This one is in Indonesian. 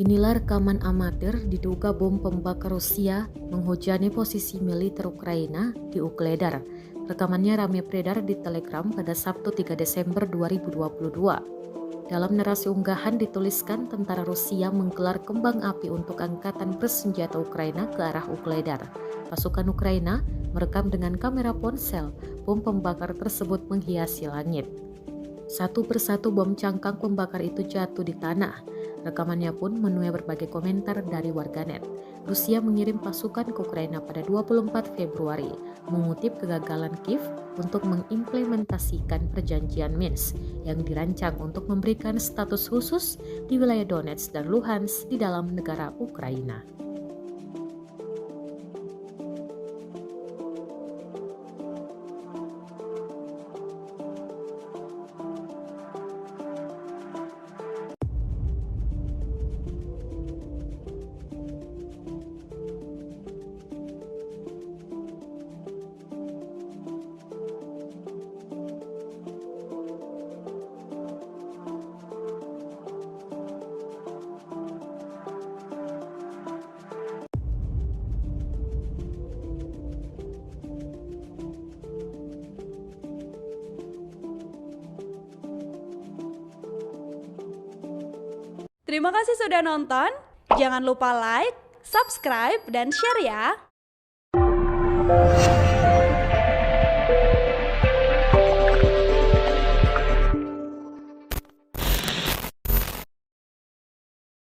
Inilah rekaman amatir diduga bom pembakar Rusia menghujani posisi militer Ukraina di Ukledar. Rekamannya ramai beredar di Telegram pada Sabtu 3 Desember 2022. Dalam narasi unggahan dituliskan tentara Rusia menggelar kembang api untuk angkatan bersenjata Ukraina ke arah Ukledar. Pasukan Ukraina merekam dengan kamera ponsel bom pembakar tersebut menghiasi langit. Satu persatu bom cangkang pembakar itu jatuh di tanah. Rekamannya pun menuai berbagai komentar dari warganet. Rusia mengirim pasukan ke Ukraina pada 24 Februari, mengutip kegagalan Kiev untuk mengimplementasikan perjanjian Minsk yang dirancang untuk memberikan status khusus di wilayah Donetsk dan Luhansk di dalam negara Ukraina. Terima kasih sudah nonton. Jangan lupa like, subscribe, dan share ya.